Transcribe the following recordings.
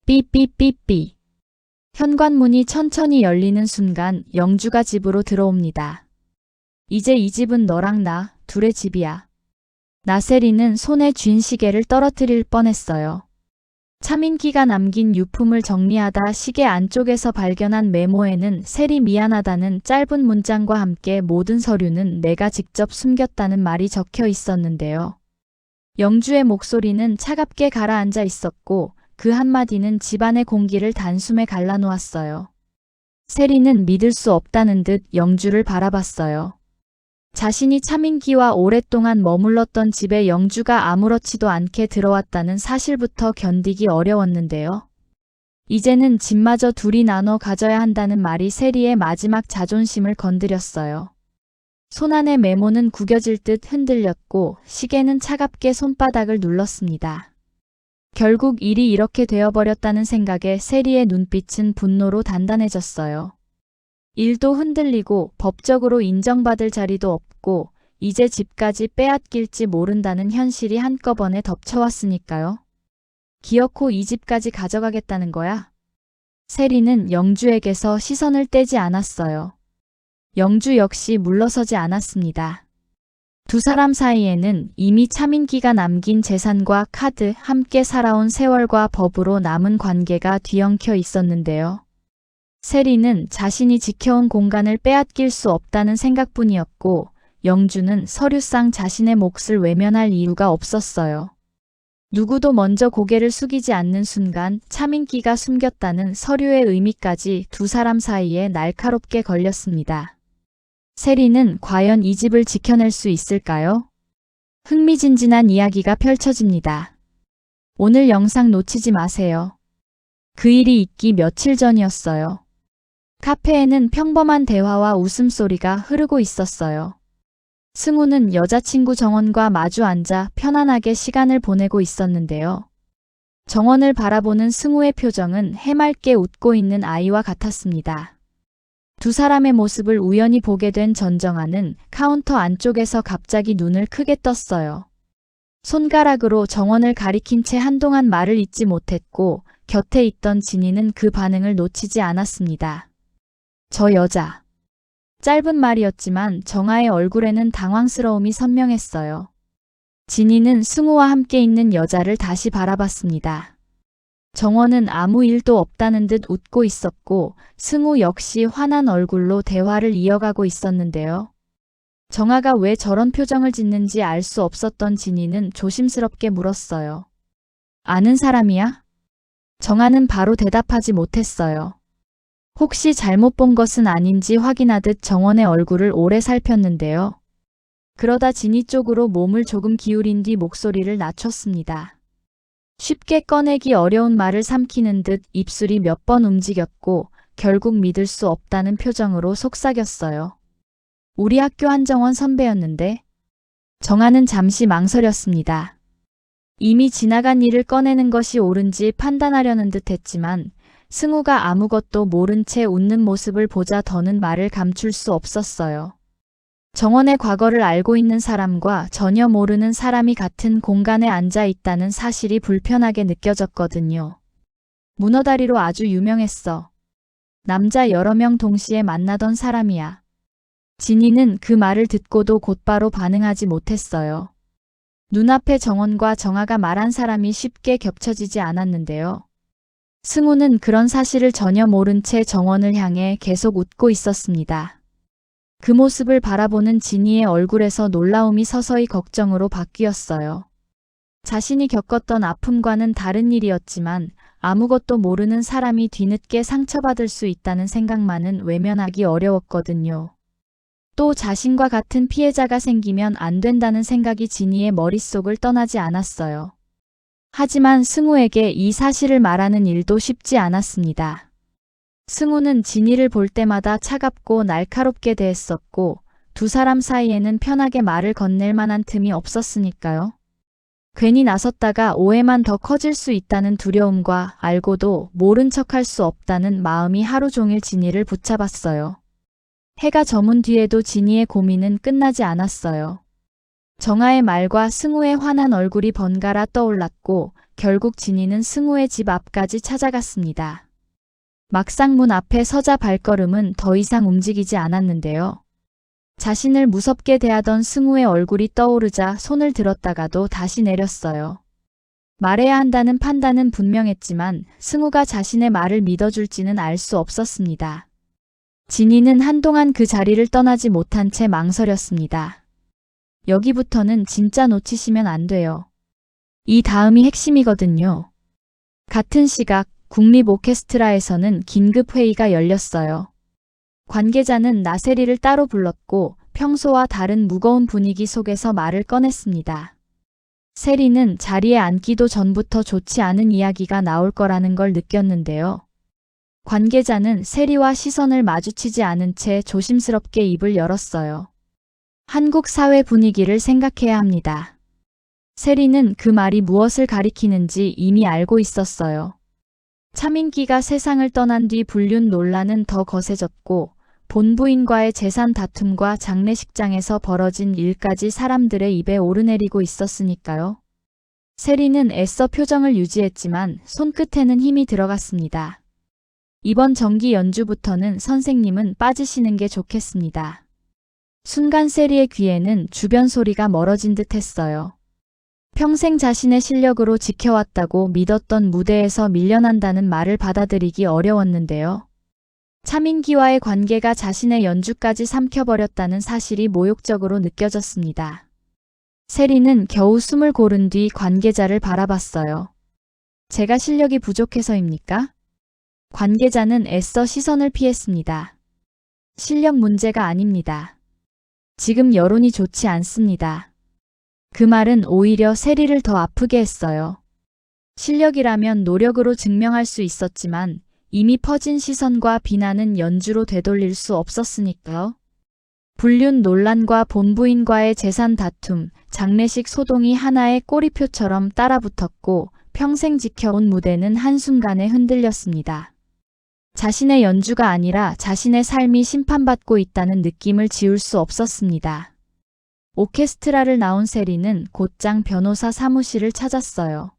삐삐삐삐. 현관문이 천천히 열리는 순간 영주가 집으로 들어옵니다. 이제 이 집은 너랑 나 둘의 집이야. 나세리는 손에 쥔 시계를 떨어뜨릴 뻔했어요. 차민기가 남긴 유품을 정리하다 시계 안쪽에서 발견한 메모에는 세리 미안하다는 짧은 문장과 함께 모든 서류는 내가 직접 숨겼다는 말이 적혀 있었는데요. 영주의 목소리는 차갑게 가라앉아 있었고 그 한마디는 집안의 공기를 단숨에 갈라놓았어요. 세리는 믿을 수 없다는 듯 영주를 바라봤어요. 자신이 차민기와 오랫동안 머물렀던 집에 영주가 아무렇지도 않게 들어왔다는 사실부터 견디기 어려웠는데요. 이제는 집마저 둘이 나눠 가져야 한다는 말이 세리의 마지막 자존심을 건드렸어요. 손안의 메모는 구겨질 듯 흔들렸고 시계는 차갑게 손바닥을 눌렀습니다. 결국 일이 이렇게 되어버렸다는 생각에 세리의 눈빛은 분노로 단단해졌어요. 일도 흔들리고 법적으로 인정받을 자리도 없고 이제 집까지 빼앗길지 모른다는 현실이 한꺼번에 덮쳐왔으니까요. 기어코 이 집까지 가져가겠다는 거야? 세리는 영주에게서 시선을 떼지 않았어요. 영주 역시 물러서지 않았습니다. 두 사람 사이에는 이미 차민기가 남긴 재산과 카드, 함께 살아온 세월과 법으로 남은 관계가 뒤엉켜 있었는데요. 세리는 자신이 지켜온 공간을 빼앗길 수 없다는 생각뿐이었고 영주는 서류상 자신의 몫을 외면할 이유가 없었어요. 누구도 먼저 고개를 숙이지 않는 순간 차민기가 숨겼다는 서류의 의미까지 두 사람 사이에 날카롭게 걸렸습니다. 세리는 과연 이 집을 지켜낼 수 있을까요? 흥미진진한 이야기가 펼쳐집니다. 오늘 영상 놓치지 마세요. 그 일이 있기 며칠 전이었어요. 카페에는 평범한 대화와 웃음소리가 흐르고 있었어요. 승우는 여자친구 정원과 마주 앉아 편안하게 시간을 보내고 있었는데요. 정원을 바라보는 승우의 표정은 해맑게 웃고 있는 아이와 같았습니다. 두 사람의 모습을 우연히 보게 된 전정아는 카운터 안쪽에서 갑자기 눈을 크게 떴어요. 손가락으로 정원을 가리킨 채 한동안 말을 잇지 못했고 곁에 있던 진이는 그 반응을 놓치지 않았습니다. 저 여자. 짧은 말이었지만 정아의 얼굴에는 당황스러움이 선명했어요. 진이는 승우와 함께 있는 여자를 다시 바라봤습니다. 정원은 아무 일도 없다는 듯 웃고 있었고 승우 역시 환한 얼굴로 대화를 이어가고 있었는데요. 정아가 왜 저런 표정을 짓는지 알 수 없었던 진이는 조심스럽게 물었어요. 아는 사람이야? 정아는 바로 대답하지 못했어요. 혹시 잘못 본 것은 아닌지 확인하듯 정원의 얼굴을 오래 살폈는데요. 그러다 진이 쪽으로 몸을 조금 기울인 뒤 목소리를 낮췄습니다. 쉽게 꺼내기 어려운 말을 삼키는 듯 입술이 몇 번 움직였고 결국 믿을 수 없다는 표정으로 속삭였어요. 우리 학교 한정원 선배였는데. 정아는 잠시 망설였습니다. 이미 지나간 일을 꺼내는 것이 옳은지 판단하려는 듯 했지만 승우가 아무것도 모른 채 웃는 모습을 보자 더는 말을 감출 수 없었어요. 정원의 과거를 알고 있는 사람과 전혀 모르는 사람이 같은 공간에 앉아 있다는 사실이 불편하게 느껴졌거든요. 문어다리로 아주 유명했어. 남자 여러 명 동시에 만나던 사람이야. 진이는 그 말을 듣고도 곧바로 반응하지 못했어요. 눈앞에 정원과 정아가 말한 사람이 쉽게 겹쳐지지 않았는데요. 승우는 그런 사실을 전혀 모른 채 정원을 향해 계속 웃고 있었습니다. 그 모습을 바라보는 진이의 얼굴에서 놀라움이 서서히 걱정으로 바뀌었어요. 자신이 겪었던 아픔과는 다른 일이었지만 아무것도 모르는 사람이 뒤늦게 상처받을 수 있다는 생각만은 외면하기 어려웠거든요. 또 자신과 같은 피해자가 생기면 안 된다는 생각이 진이의 머릿속을 떠나지 않았어요. 하지만 승우에게 이 사실을 말하는 일도 쉽지 않았습니다. 승우는 진이를 볼 때마다 차갑고 날카롭게 대했었고 두 사람 사이에는 편하게 말을 건넬 만한 틈이 없었으니까요. 괜히 나섰다가 오해만 더 커질 수 있다는 두려움과 알고도 모른 척할 수 없다는 마음이 하루 종일 진이를 붙잡았어요. 해가 저문 뒤에도 진이의 고민은 끝나지 않았어요. 정아의 말과 승우의 환한 얼굴이 번갈아 떠올랐고 결국 진이는 승우의 집 앞까지 찾아갔습니다. 막상 문 앞에 서자 발걸음은 더 이상 움직이지 않았는데요. 자신을 무섭게 대하던 승우의 얼굴이 떠오르자 손을 들었다가도 다시 내렸어요. 말해야 한다는 판단은 분명했지만 승우가 자신의 말을 믿어줄지는 알 수 없었습니다. 진이는 한동안 그 자리를 떠나지 못한 채 망설였습니다. 여기부터는 진짜 놓치시면 안 돼요. 이 다음이 핵심이거든요. 같은 시각 국립 오케스트라에서는 긴급 회의가 열렸어요. 관계자는 나세리를 따로 불렀고 평소와 다른 무거운 분위기 속에서 말을 꺼냈습니다. 세리는 자리에 앉기도 전부터 좋지 않은 이야기가 나올 거라는 걸 느꼈는데요. 관계자는 세리와 시선을 마주치지 않은 채 조심스럽게 입을 열었어요. 한국 사회 분위기를 생각해야 합니다. 세리는 그 말이 무엇을 가리키는지 이미 알고 있었어요. 차민기가 세상을 떠난 뒤 불륜 논란은 더 거세졌고 본부인과의 재산 다툼과 장례식장에서 벌어진 일까지 사람들의 입에 오르내리고 있었으니까요. 세리는 애써 표정을 유지했지만 손끝에는 힘이 들어갔습니다. 이번 정기 연주부터는 선생님은 빠지시는 게 좋겠습니다. 순간 세리의 귀에는 주변 소리가 멀어진 듯 했어요. 평생 자신의 실력으로 지켜왔다고 믿었던 무대에서 밀려난다는 말을 받아들이기 어려웠는데요. 차민기와의 관계가 자신의 연주까지 삼켜버렸다는 사실이 모욕적으로 느껴졌습니다. 세리는 겨우 숨을 고른 뒤 관계자를 바라봤어요. 제가 실력이 부족해서입니까? 관계자는 애써 시선을 피했습니다. 실력 문제가 아닙니다. 지금 여론이 좋지 않습니다. 그 말은 오히려 세리를 더 아프게 했어요. 실력이라면 노력으로 증명할 수 있었지만 이미 퍼진 시선과 비난은 연주로 되돌릴 수 없었으니까요. 불륜 논란과 본부인과의 재산 다툼, 장례식 소동이 하나의 꼬리표처럼 따라붙었고 평생 지켜온 무대는 한순간에 흔들렸습니다. 자신의 연주가 아니라 자신의 삶이 심판받고 있다는 느낌을 지울 수 없었습니다. 오케스트라를 나온 세리는 곧장 변호사 사무실을 찾았어요.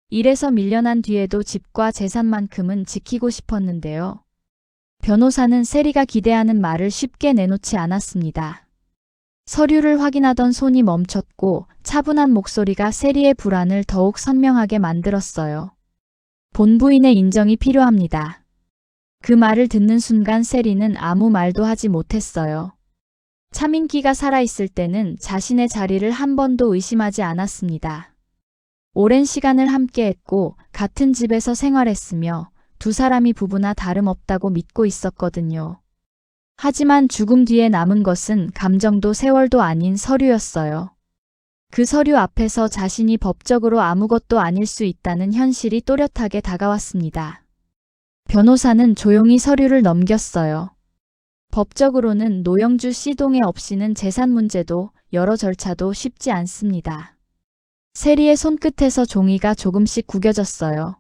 일에서 밀려난 뒤에도 집과 재산만큼은 지키고 싶었는데요. 변호사는 세리가 기대하는 말을 쉽게 내놓지 않았습니다. 서류를 확인하던 손이 멈췄고 차분한 목소리가 세리의 불안을 더욱 선명하게 만들었어요. 본부인의 인정이 필요합니다. 그 말을 듣는 순간 세리는 아무 말도 하지 못했어요. 차민기가 살아있을 때는 자신의 자리를 한 번도 의심하지 않았습니다. 오랜 시간을 함께했고 같은 집에서 생활했으며 두 사람이 부부나 다름없다고 믿고 있었거든요. 하지만 죽음 뒤에 남은 것은 감정도 세월도 아닌 서류였어요. 그 서류 앞에서 자신이 법적으로 아무것도 아닐 수 있다는 현실이 또렷하게 다가왔습니다. 변호사는 조용히 서류를 넘겼어요. 법적으로는 노영주 씨 동의 없이는 재산 문제도 여러 절차도 쉽지 않습니다. 세리의 손끝에서 종이가 조금씩 구겨졌어요.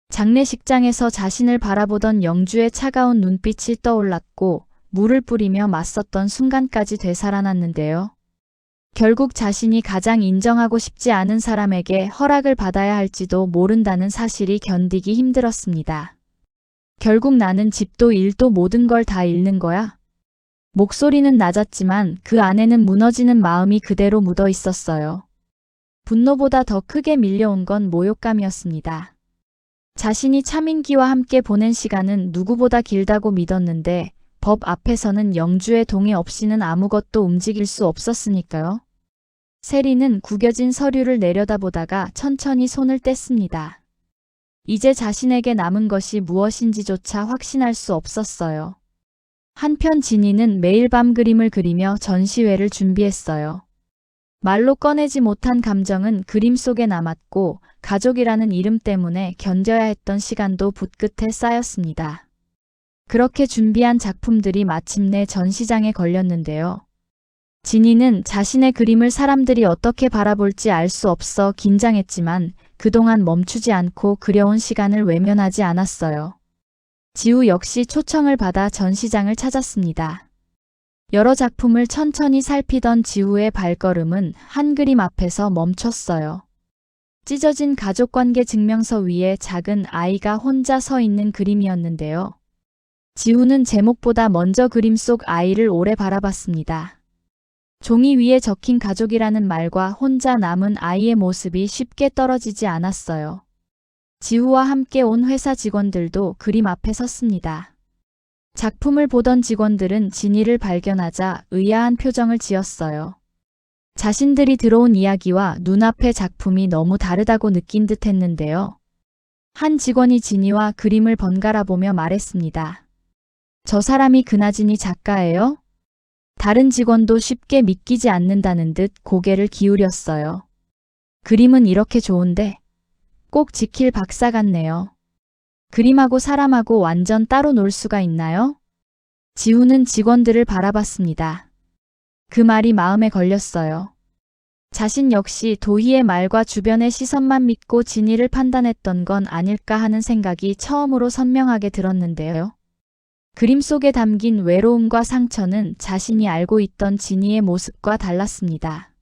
장례식장에서 자신을 바라보던 영주의 차가운 눈빛이 떠올랐고 물을 뿌리며 맞섰던 순간까지 되살아났는데요. 결국 자신이 가장 인정하고 싶지 않은 사람에게 허락을 받아야 할지도 모른다는 사실이 견디기 힘들었습니다. 결국 나는 집도 일도 모든 걸 다 잃는 거야? 목소리는 낮았지만 그 안에는 무너지는 마음이 그대로 묻어 있었어요. 분노보다 더 크게 밀려온 건 모욕감이었습니다. 자신이 차민기와 함께 보낸 시간은 누구보다 길다고 믿었는데 법 앞에서는 영주의 동의 없이는 아무것도 움직일 수 없었으니까요. 세리는 구겨진 서류를 내려다보다가 천천히 손을 뗐습니다. 이제 자신에게 남은 것이 무엇인지조차 확신할 수 없었어요. 한편 진이는 매일 밤 그림을 그리며 전시회를 준비했어요. 말로 꺼내지 못한 감정은 그림 속에 남았고 가족이라는 이름 때문에 견뎌야 했던 시간도 붓끝에 쌓였습니다. 그렇게 준비한 작품들이 마침내 전시장에 걸렸는데요. 진이는 자신의 그림을 사람들이 어떻게 바라볼지 알 수 없어 긴장했지만 그동안 멈추지 않고 그려온 시간을 외면하지 않았어요. 지우 역시 초청을 받아 전시장을 찾았습니다. 여러 작품을 천천히 살피던 지우의 발걸음은 한 그림 앞에서 멈췄어요. 찢어진 가족관계 증명서 위에 작은 아이가 혼자 서 있는 그림이었는데요. 지우는 제목보다 먼저 그림 속 아이를 오래 바라봤습니다. 종이 위에 적힌 가족이라는 말과 혼자 남은 아이의 모습이 쉽게 떨어지지 않았어요. 지우와 함께 온 회사 직원들도 그림 앞에 섰습니다. 작품을 보던 직원들은 진이를 발견하자 의아한 표정을 지었어요. 자신들이 들어온 이야기와 눈앞의 작품이 너무 다르다고 느낀 듯 했는데요. 한 직원이 진이와 그림을 번갈아 보며 말했습니다. 저 사람이 그나진이 작가예요? 다른 직원도 쉽게 믿기지 않는다는 듯 고개를 기울였어요. 그림은 이렇게 좋은데 꼭 지킬 박사 같네요. 그림하고 사람하고 완전 따로 놀 수가 있나요? 지우는 직원들을 바라봤습니다. 그 말이 마음에 걸렸어요. 자신 역시 도희의 말과 주변의 시선만 믿고 진이를 판단했던 건 아닐까 하는 생각이 처음으로 선명하게 들었는데요. 그림 속에 담긴 외로움과 상처는 자신이 알고 있던 진이의 모습과 달랐습니다.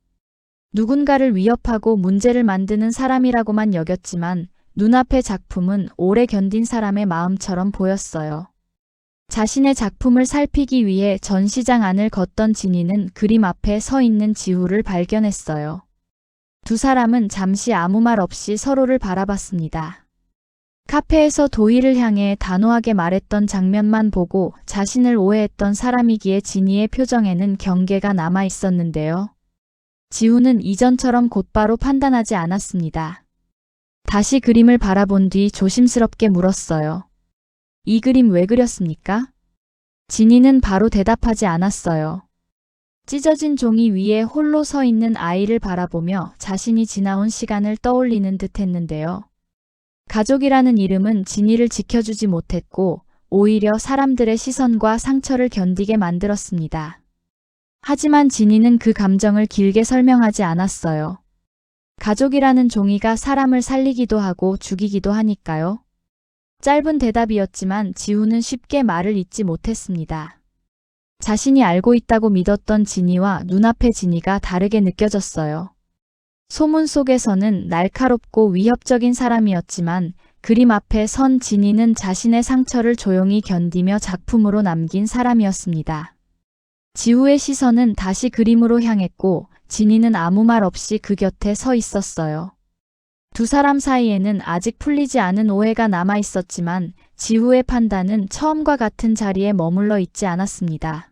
누군가를 위협하고 문제를 만드는 사람이라고만 여겼지만 눈앞의 작품은 오래 견딘 사람의 마음처럼 보였어요. 자신의 작품을 살피기 위해 전시장 안을 걷던 진이는 그림 앞에 서 있는 지우를 발견했어요. 두 사람은 잠시 아무 말 없이 서로를 바라봤습니다. 카페에서 도희를 향해 단호하게 말했던 장면만 보고 자신을 오해했던 사람이기에 진이의 표정에는 경계가 남아 있었는데요. 지우는 이전처럼 곧바로 판단하지 않았습니다. 다시 그림을 바라본 뒤 조심스럽게 물었어요. 이 그림 왜 그렸습니까? 진이는 바로 대답하지 않았어요. 찢어진 종이 위에 홀로 서 있는 아이를 바라보며 자신이 지나온 시간을 떠올리는 듯 했는데요. 가족이라는 이름은 진이를 지켜주지 못했고 오히려 사람들의 시선과 상처를 견디게 만들었습니다. 하지만 진이는 그 감정을 길게 설명하지 않았어요. 가족이라는 종이가 사람을 살리기도 하고 죽이기도 하니까요. 짧은 대답이었지만 지우는 쉽게 말을 잇지 못했습니다. 자신이 알고 있다고 믿었던 진이와 눈앞의 진이가 다르게 느껴졌어요. 소문 속에서는 날카롭고 위협적인 사람이었지만 그림 앞에 선 진이는 자신의 상처를 조용히 견디며 작품으로 남긴 사람이었습니다. 지우의 시선은 다시 그림으로 향했고 진이는 아무 말 없이 그 곁에 서 있었어요. 두 사람 사이에는 아직 풀리지 않은 오해가 남아 있었지만 지우의 판단은 처음과 같은 자리에 머물러 있지 않았습니다.